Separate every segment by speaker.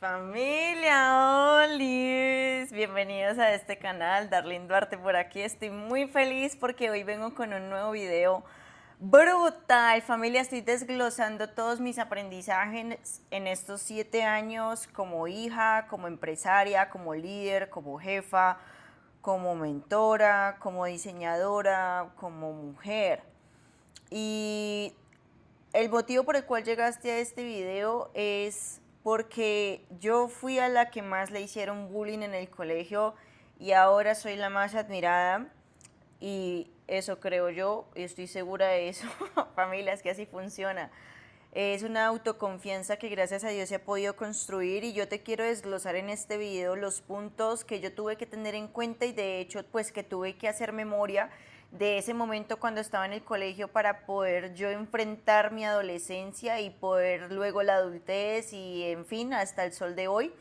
Speaker 1: Familia, Olis, bienvenidos a este canal, Darlene Duarte por aquí. Estoy muy feliz porque hoy vengo con un nuevo video brutal. Familia, estoy desglosando todos mis aprendizajes en estos 7 años como hija, como empresaria, como líder, como jefa, como mentora, como diseñadora, como mujer. Y el motivo por el cual llegaste a este video es porque yo fui a la que más le hicieron bullying en el colegio y ahora soy la más admirada y eso creo yo, y estoy segura de eso, familia, es que así funciona. Es una autoconfianza que gracias a Dios se ha podido construir y yo te quiero desglosar en este video los puntos que yo tuve que tener en cuenta y de hecho pues que tuve que hacer memoria de ese momento cuando estaba en el colegio para poder yo enfrentar mi adolescencia y poder luego la adultez y en fin hasta el sol de hoy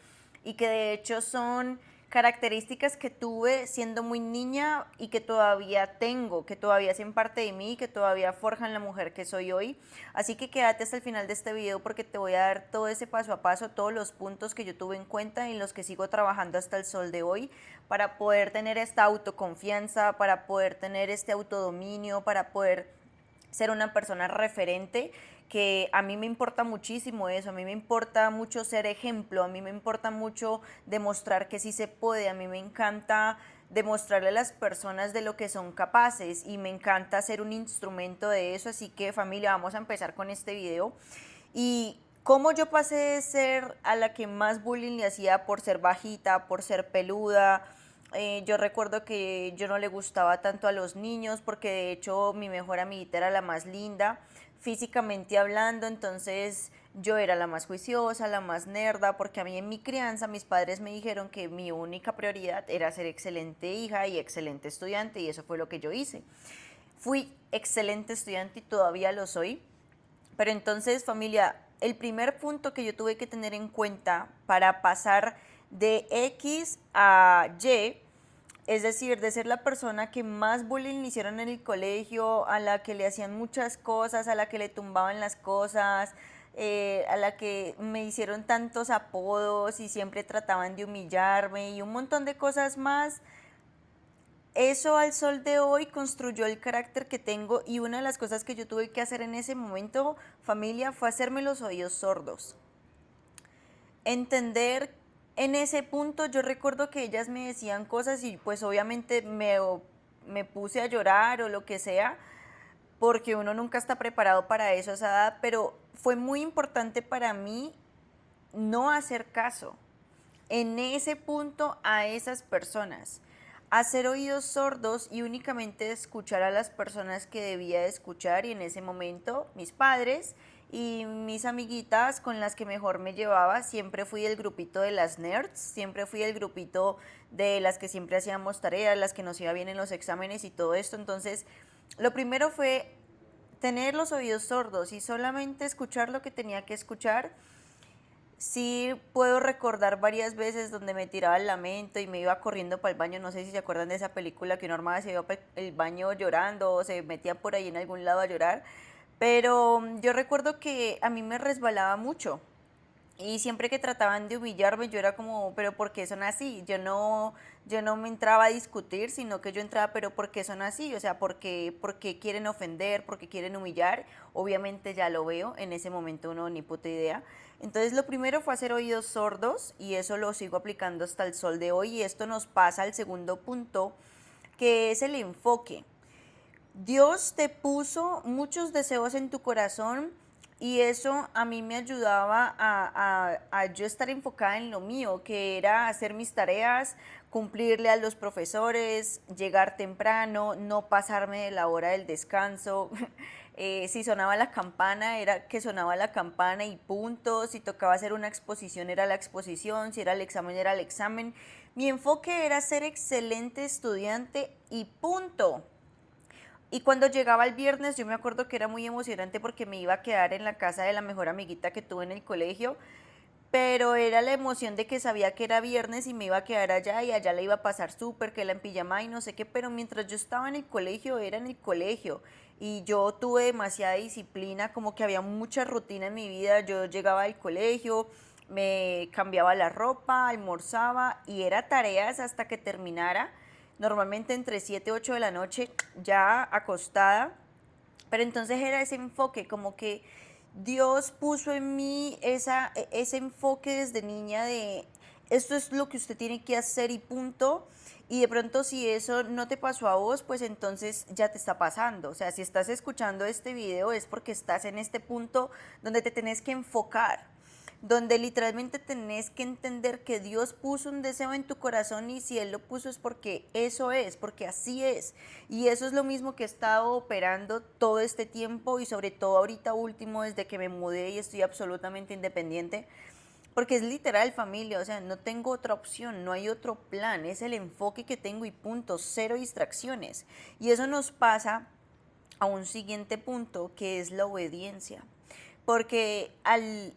Speaker 1: y que de hecho son características que tuve siendo muy niña y que todavía tengo, que todavía hacen parte de mí, que todavía forjan la mujer que soy hoy. Así que quédate hasta el final de este video porque te voy a dar todo ese paso a paso, todos los puntos que yo tuve en cuenta y en los que sigo trabajando hasta el sol de hoy para poder tener esta autoconfianza, para poder tener este autodominio, para poder ser una persona referente, que a mí me importa muchísimo eso, a mí me importa mucho ser ejemplo, a mí me importa mucho demostrar que sí se puede, a mí me encanta demostrarle a las personas de lo que son capaces y me encanta ser un instrumento de eso, así que familia, vamos a empezar con este video. Y cómo yo pasé de ser a la que más bullying le hacía por ser bajita, por ser peluda. Yo recuerdo que yo no le gustaba tanto a los niños porque de hecho mi mejor amiguita era la más linda, físicamente hablando, entonces yo era la más juiciosa, la más nerda, porque a mí en mi crianza mis padres me dijeron que mi única prioridad era ser excelente hija y excelente estudiante y eso fue lo que yo hice. Fui excelente estudiante y todavía lo soy, pero entonces, familia, el primer punto que yo tuve que tener en cuenta para pasar de X a Y, es decir, de ser la persona que más bullying le hicieron en el colegio, a la que le hacían muchas cosas, a la que le tumbaban las cosas, a la que me hicieron tantos apodos y siempre trataban de humillarme y un montón de cosas más. Eso al sol de hoy construyó el carácter que tengo y una de las cosas que yo tuve que hacer en ese momento, familia, fue hacerme los oídos sordos. Entender en ese punto, yo recuerdo que ellas me decían cosas y pues obviamente me puse a llorar o lo que sea, porque uno nunca está preparado para eso a esa edad, pero fue muy importante para mí no hacer caso en ese punto a esas personas, hacer oídos sordos y únicamente escuchar a las personas que debía de escuchar y en ese momento mis padres y mis amiguitas con las que mejor me llevaba. Siempre fui del grupito de las nerds, siempre fui del grupito de las que siempre hacíamos tareas, las que nos iba bien en los exámenes y todo esto. Entonces lo primero fue tener los oídos sordos y solamente escuchar lo que tenía que escuchar. Sí puedo recordar varias veces donde me tiraba el lamento y me iba corriendo para el baño. No sé si se acuerdan de esa película que uno armaba, se iba para el baño llorando o se metía por ahí en algún lado a llorar. Pero yo recuerdo que a mí me resbalaba mucho. Y siempre que trataban de humillarme, yo era como, pero ¿por qué son así? Yo no me entraba a discutir, sino que yo entraba, pero ¿por qué son así? O sea, ¿por qué quieren ofender? ¿Por qué quieren humillar? Obviamente ya lo veo, en ese momento uno ni puta idea. Entonces lo primero fue hacer oídos sordos y eso lo sigo aplicando hasta el sol de hoy y esto nos pasa al segundo punto, que es el enfoque. Dios te puso muchos deseos en tu corazón y eso a mí me ayudaba a yo estar enfocada en lo mío, que era hacer mis tareas, cumplirle a los profesores, llegar temprano, no pasarme de la hora del descanso. Si sonaba la campana, era que sonaba la campana y punto. Si tocaba hacer una exposición, era la exposición. Si era el examen, era el examen. Mi enfoque era ser excelente estudiante y punto. Y cuando llegaba el viernes, yo me acuerdo que era muy emocionante porque me iba a quedar en la casa de la mejor amiguita que tuve en el colegio, pero era la emoción de que sabía que era viernes y me iba a quedar allá y allá la iba a pasar súper, que la en pijama y no sé qué, pero mientras yo estaba en el colegio, era en el colegio y yo tuve demasiada disciplina, como que había mucha rutina en mi vida, yo llegaba al colegio, me cambiaba la ropa, almorzaba y era tareas hasta que terminara, normalmente entre 7 y 8 de la noche, ya acostada. Pero entonces era ese enfoque, como que Dios puso en mí ese enfoque desde niña de esto es lo que usted tiene que hacer y punto. Y de pronto si eso no te pasó a vos, pues entonces ya te está pasando. O sea, si estás escuchando este video es porque estás en este punto donde te tenés que enfocar, donde literalmente tenés que entender que Dios puso un deseo en tu corazón y si Él lo puso es porque eso es, porque así es. Y eso es lo mismo que he estado operando todo este tiempo y sobre todo ahorita último desde que me mudé y estoy absolutamente independiente. Porque es literal, familia, o sea, no tengo otra opción, no hay otro plan, es el enfoque que tengo y punto, cero distracciones. Y eso nos pasa a un siguiente punto que es la obediencia. Porque al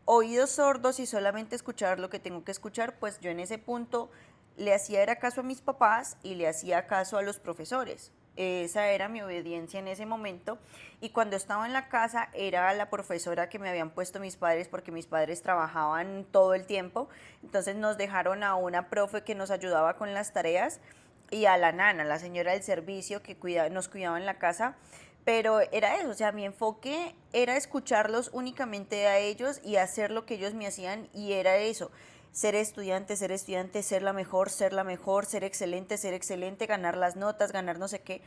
Speaker 1: oídos sordos y solamente escuchar lo que tengo que escuchar, pues yo en ese punto le hacía era caso a mis papás y le hacía caso a los profesores. Esa era mi obediencia en ese momento. Y cuando estaba en la casa era la profesora que me habían puesto mis padres porque mis padres trabajaban todo el tiempo. Entonces nos dejaron a una profe que nos ayudaba con las tareas y a la nana, la señora del servicio que nos cuidaba en la casa. Pero era eso, o sea, mi enfoque era escucharlos únicamente a ellos y hacer lo que ellos me hacían y era eso, ser estudiante, ser la mejor, ser excelente, ganar las notas, ganar no sé qué.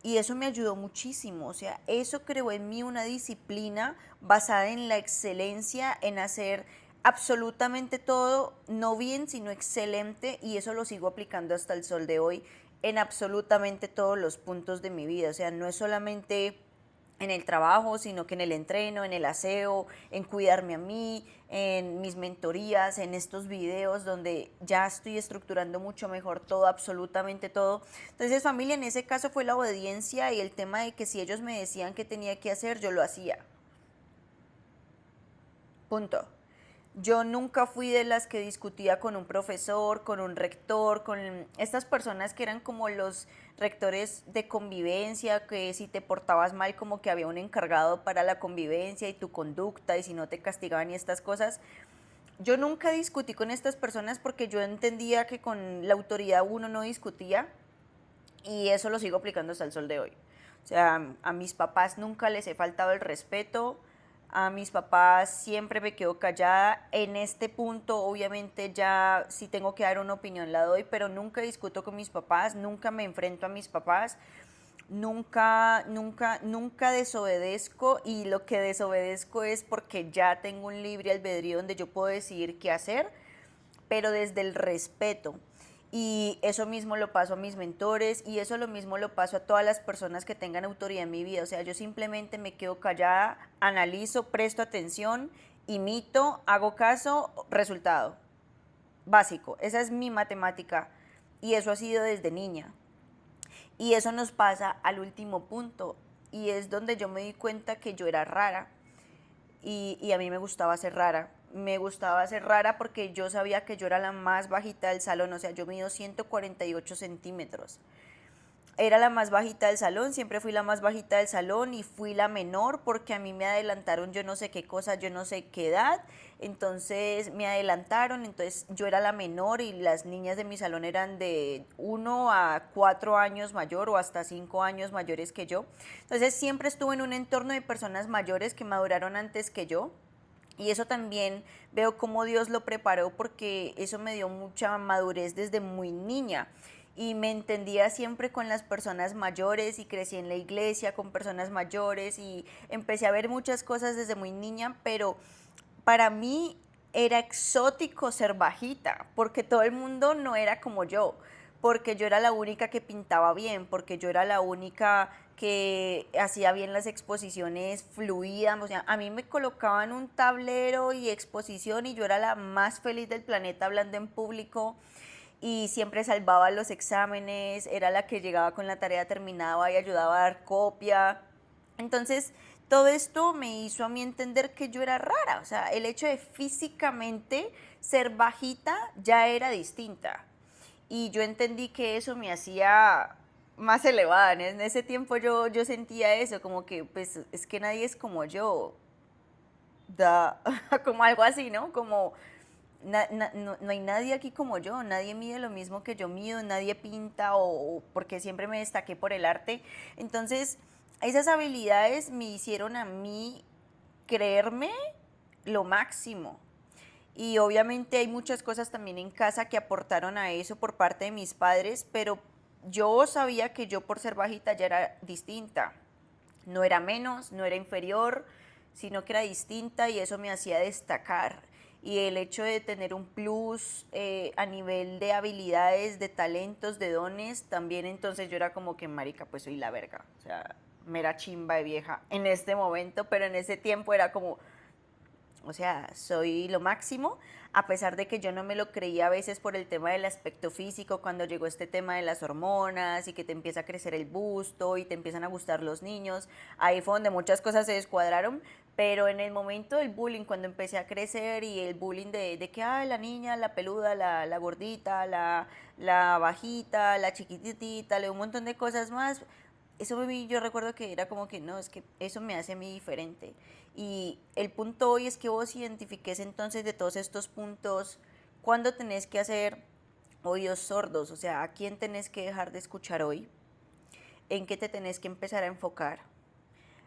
Speaker 1: Y eso me ayudó muchísimo, o sea, eso creó en mí una disciplina basada en la excelencia, en hacer absolutamente todo, no bien, sino excelente, y eso lo sigo aplicando hasta el sol de hoy en absolutamente todos los puntos de mi vida, o sea, no es solamente en el trabajo, sino que en el entreno, en el aseo, en cuidarme a mí, en mis mentorías, en estos videos donde ya estoy estructurando mucho mejor todo, absolutamente todo. Entonces, familia, en ese caso fue la obediencia y el tema de que si ellos me decían que tenía que hacer, yo lo hacía. Punto. Yo nunca fui de las que discutía con un profesor, con un rector, con estas personas que eran como los rectores de convivencia, que si te portabas mal como que había un encargado para la convivencia y tu conducta y si no te castigaban y estas cosas. Yo nunca discutí con estas personas porque yo entendía que con la autoridad uno no discutía y eso lo sigo aplicando hasta el sol de hoy. O sea, a mis papás nunca les he faltado el respeto, a mis papás siempre me quedo callada. En este punto, obviamente, ya si tengo que dar una opinión la doy, pero nunca discuto con mis papás, nunca me enfrento a mis papás, nunca desobedezco y lo que desobedezco es porque ya tengo un libre albedrío donde yo puedo decidir qué hacer, pero desde el respeto. Y eso mismo lo paso a mis mentores y eso lo mismo lo paso a todas las personas que tengan autoridad en mi vida. O sea, yo simplemente me quedo callada, analizo, presto atención, imito, hago caso, resultado. Básico, esa es mi matemática y eso ha sido desde niña. Y eso nos pasa al último punto y es donde yo me di cuenta que yo era rara y a mí me gustaba ser rara. Me gustaba ser rara porque yo sabía que yo era la más bajita del salón, o sea, yo mido 148 centímetros. Era la más bajita del salón, siempre fui la más bajita del salón y fui la menor porque a mí me adelantaron yo no sé qué cosa, yo no sé qué edad, entonces me adelantaron, entonces yo era la menor y las niñas de mi salón eran de 1 a 4 años mayor o hasta 5 años mayores que yo. Entonces siempre estuve en un entorno de personas mayores que maduraron antes que yo. Y eso también veo cómo Dios lo preparó porque eso me dio mucha madurez desde muy niña y me entendía siempre con las personas mayores y crecí en la iglesia con personas mayores y empecé a ver muchas cosas desde muy niña, pero para mí era exótico ser bajita, porque todo el mundo no era como yo, porque yo era la única que pintaba bien, porque yo era la única que hacía bien las exposiciones fluidas, o sea, a mí me colocaban un tablero y exposición y yo era la más feliz del planeta hablando en público y siempre salvaba los exámenes, era la que llegaba con la tarea terminada y ayudaba a dar copia. Entonces, todo esto me hizo a mí entender que yo era rara, o sea, el hecho de físicamente ser bajita ya era distinta. Y yo entendí que eso me hacía más elevada. En ese tiempo yo sentía eso, como que pues es que nadie es como yo. da, como algo así, ¿no? Como no hay nadie aquí como yo, nadie mide lo mismo que yo mido, nadie pinta o porque siempre me destaqué por el arte. Entonces, esas habilidades me hicieron a mí creerme lo máximo. Y obviamente hay muchas cosas también en casa que aportaron a eso por parte de mis padres, pero yo sabía que yo por ser bajita ya era distinta. No era menos, no era inferior, sino que era distinta y eso me hacía destacar. Y el hecho de tener un plus a nivel de habilidades, de talentos, de dones, también entonces yo era como que, marica, pues soy la verga. O sea, mera chimba de vieja en este momento, pero en ese tiempo era como, o sea, soy lo máximo, a pesar de que yo no me lo creía a veces por el tema del aspecto físico, cuando llegó este tema de las hormonas y que te empieza a crecer el busto y te empiezan a gustar los niños, ahí fue donde muchas cosas se descuadraron, pero en el momento del bullying, cuando empecé a crecer y el bullying de que, ay, la niña, la peluda, la gordita, la bajita, la chiquitita, un montón de cosas más, eso yo recuerdo que era como que no, es que eso me hace a mí diferente. Y el punto hoy es que vos identifiques entonces de todos estos puntos, cuándo tenés que hacer oídos sordos, o sea, a quién tenés que dejar de escuchar hoy, en qué te tenés que empezar a enfocar,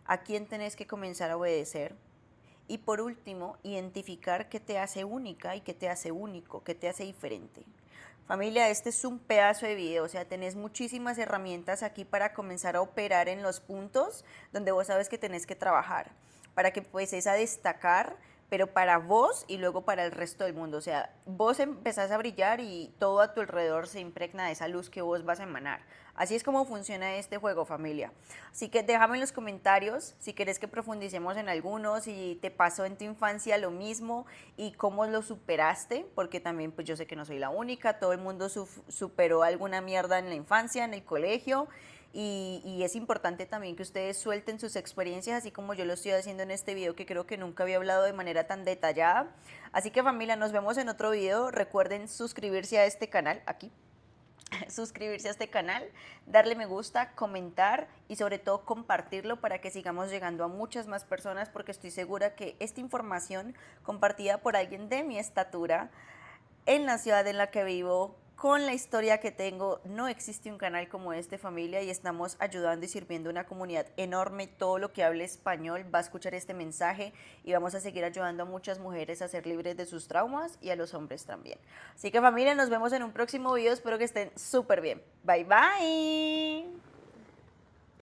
Speaker 1: a quién tenés que comenzar a obedecer. Y por último, identificar qué te hace única y qué te hace único, qué te hace diferente. Familia, este es un pedazo de video, o sea, tenés muchísimas herramientas aquí para comenzar a operar en los puntos donde vos sabes que tenés que trabajar, para que empieces a destacar, pero para vos y luego para el resto del mundo. O sea, vos empezás a brillar y todo a tu alrededor se impregna de esa luz que vos vas a emanar. Así es como funciona este juego, familia. Así que déjame en los comentarios si querés que profundicemos en algunos, si te pasó en tu infancia lo mismo y cómo lo superaste, porque también pues yo sé que no soy la única, todo el mundo superó alguna mierda en la infancia, en el colegio. Y es importante también que ustedes suelten sus experiencias, así como yo lo estoy haciendo en este video, que creo que nunca había hablado de manera tan detallada. Así que familia, nos vemos en otro video. Recuerden suscribirse a este canal, aquí, suscribirse a este canal, darle me gusta, comentar y sobre todo compartirlo para que sigamos llegando a muchas más personas, porque estoy segura que esta información compartida por alguien de mi estatura en la ciudad en la que vivo, con la historia que tengo, no existe un canal como este, familia, y estamos ayudando y sirviendo a una comunidad enorme. Todo lo que hable español va a escuchar este mensaje y vamos a seguir ayudando a muchas mujeres a ser libres de sus traumas y a los hombres también. Así que familia, nos vemos en un próximo video, espero que estén súper bien. Bye bye.